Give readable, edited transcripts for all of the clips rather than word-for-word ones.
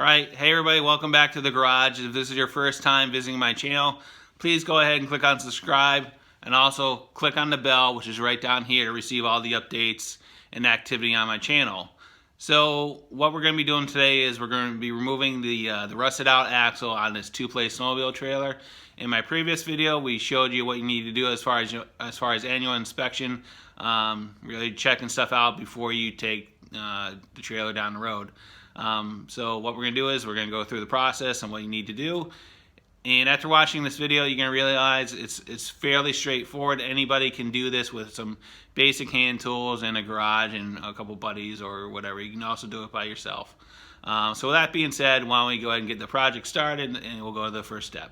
Alright, hey everybody, welcome back to the garage. If this is your first time visiting my channel, please go ahead and click on subscribe and also click on the bell, which is right down here, to receive all the updates and activity on my channel. So what we're going to be doing today is we're going to be removing the rusted out axle on this two-place snowmobile trailer. In my previous video, we showed you what you need to do as far as annual inspection, really checking stuff out before you take the trailer down the road. So what we're going to do is we're going to go through the process and what you need to do. And after watching this video, you're going to realize it's fairly straightforward. Anybody can do this with some basic hand tools in a garage and a couple buddies or whatever. You can also do it by yourself. So with that being said, why don't we go ahead and get the project started, and we'll go to the first step.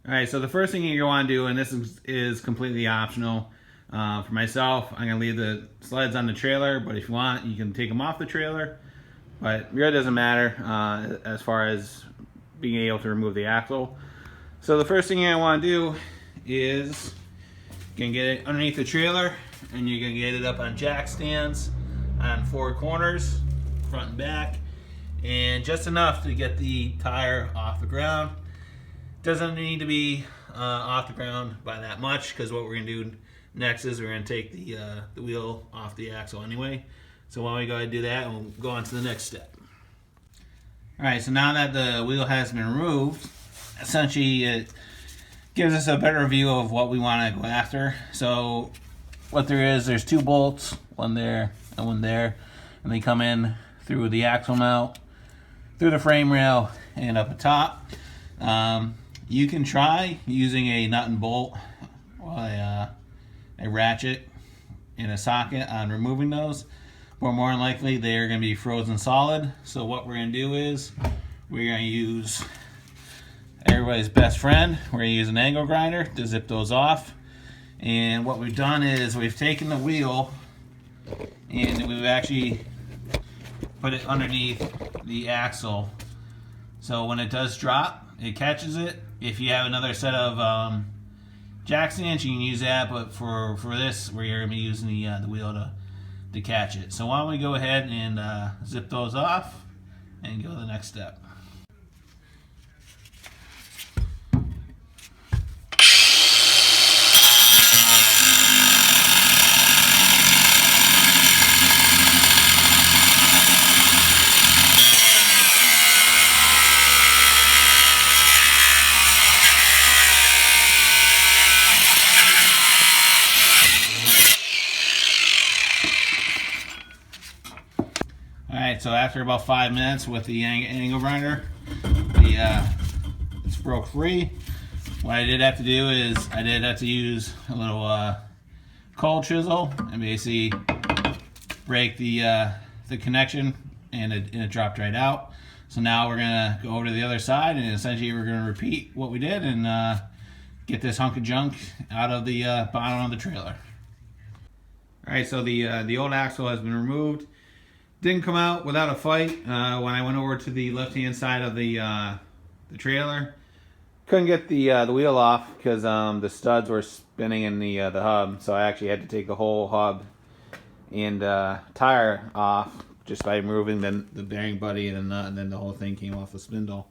Alright, so the first thing you're going to do, and this is completely optional. For myself, I'm going to leave the sleds on the trailer, but if you want, you can take them off the trailer. But it really doesn't matter as far as being able to remove the axle. So the first thing you're going to want to do is you're going to get it underneath the trailer, and you're going to get it up on jack stands on four corners, front and back, and just enough to get the tire off the ground. Doesn't need to be off the ground by that much, because what we're going to do next is we're going to take the wheel off the axle anyway. So why don't we go ahead and do that, and we'll go on to the next step. Alright, so now that the wheel has been removed, essentially it gives us a better view of what we want to go after. So what there's two bolts, one there and one there, and they come in through the axle mount, through the frame rail, and up the top. You can try using a nut and bolt, or a ratchet and a socket on removing those. But more than likely, they're going to be frozen solid. So what we're going to do is we're going to use everybody's best friend. We're going to use an angle grinder to zip those off. And what we've done is we've taken the wheel and we've actually put it underneath the axle. So when it does drop, it catches it. If you have another set of jack stands, you can use that. But for this, we're going to be using the wheel to catch it. So why don't we go ahead and zip those off and go to the next step. Alright, so after about 5 minutes with the angle grinder, it's broke free. What I did have to do is I did have to use a little cold chisel and basically break the connection, and it dropped right out. So now we're gonna go over to the other side, and essentially we're gonna repeat what we did and get this hunk of junk out of the bottom of the trailer. Alright, so the old axle has been removed. Didn't come out without a fight. When I went over to the left-hand side of the trailer, couldn't get the wheel off because the studs were spinning in the hub. So I actually had to take the whole hub and tire off just by removing the bearing buddy and the nut, and then the whole thing came off the spindle.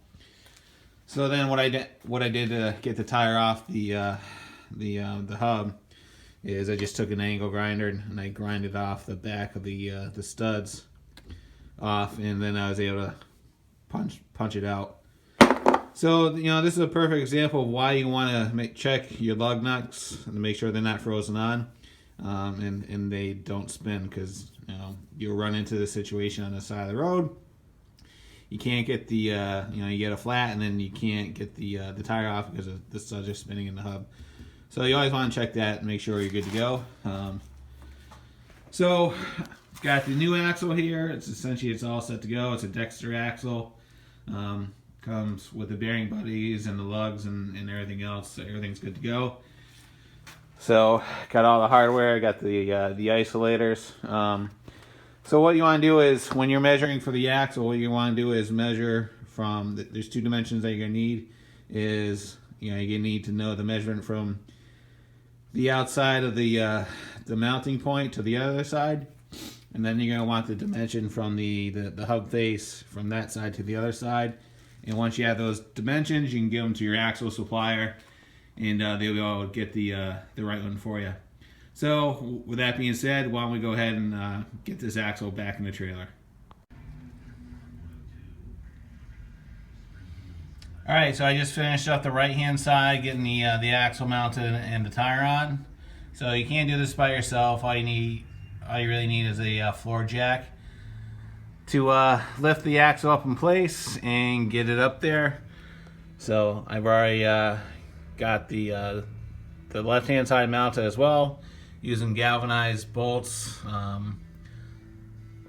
So then what I did to get the tire off the hub is I just took an angle grinder and I grinded off the back of the studs off, and then I was able to punch it out. So this is a perfect example of why you want to check your lug nuts and make sure they're not frozen on, and they don't spin, because you'll run into the situation on the side of the road. You can't get the you get a flat, and then you can't get the tire off because the studs are spinning in the hub. So you always want to check that and make sure you're good to go. So got the new axle here. It's all set to go. It's a Dexter axle. Comes with the bearing buddies and the lugs and everything else. So everything's good to go. So got all the hardware. Got the isolators. So what you want to do is, when you're measuring for the axle, what you want to do is measure from there's two dimensions that you're gonna need. You need to know the measurement from the outside of the mounting point to the other side. And then you're going to want the dimension from the hub face from that side to the other side. And once you have those dimensions, you can give them to your axle supplier, and they'll be able to get the right one for you. So with that being said, why don't we go ahead and get this axle back in the trailer. Alright, so I just finished up the right hand side, getting the axle mounted and the tire on. So you can't do this by yourself. All you really need is a floor jack to lift the axle up in place and get it up there. So I've already got the left hand side mounted as well, using galvanized bolts,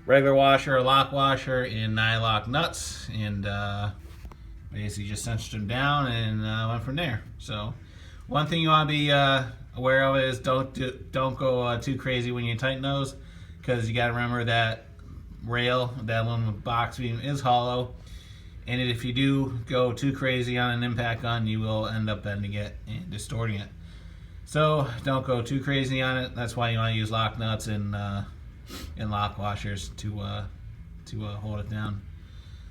regular washer, lock washer, and nylock nuts, and basically just cinched them down and went from there. So one thing you want to be aware of is don't go too crazy when you tighten those, because you got to remember that rail, that aluminum box beam, is hollow, and if you do go too crazy on an impact gun, you will end up bending it and distorting it. So don't go too crazy on it. That's why you want to use lock nuts and lock washers to hold it down.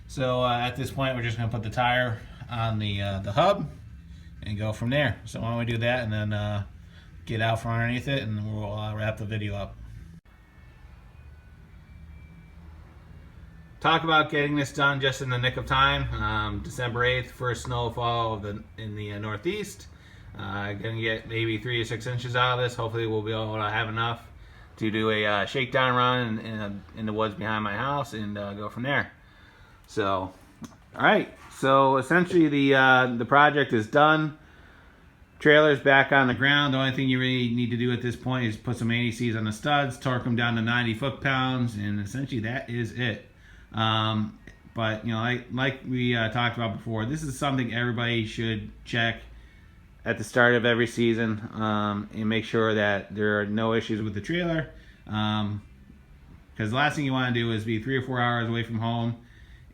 So at this point, we're just going to put the tire on the hub and go from there. So why don't we do that and then get out from underneath it, and we'll wrap the video up. Talk about getting this done just in the nick of time. December 8th, first snowfall in the Northeast. Gonna get maybe 3 to 6 inches out of this. Hopefully we'll be able to have enough to do a shakedown run in the woods behind my house and go from there. So, all right. So essentially the project is done. Trailer's back on the ground. The only thing you really need to do at this point is put some ADCs on the studs, torque them down to 90 foot-pounds, and essentially that is it. But you know, like we talked about before, this is something everybody should check at the start of every season, and make sure that there are no issues with the trailer. Because the last thing you want to do is be 3 or 4 hours away from home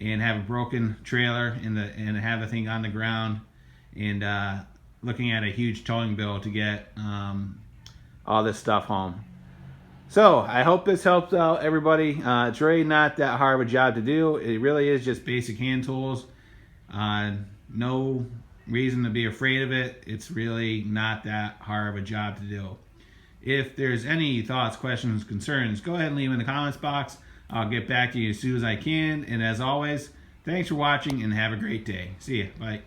and have a broken trailer and have the thing on the ground and looking at a huge towing bill to get all this stuff home. So I hope this helps out everybody. It's really not that hard of a job to do. It really is just basic hand tools. No reason to be afraid of it. It's really not that hard of a job to do. If there's any thoughts, questions, concerns, go ahead and leave them in the comments box. I'll get back to you as soon as I can. And as always, thanks for watching and have a great day. See ya. Bye.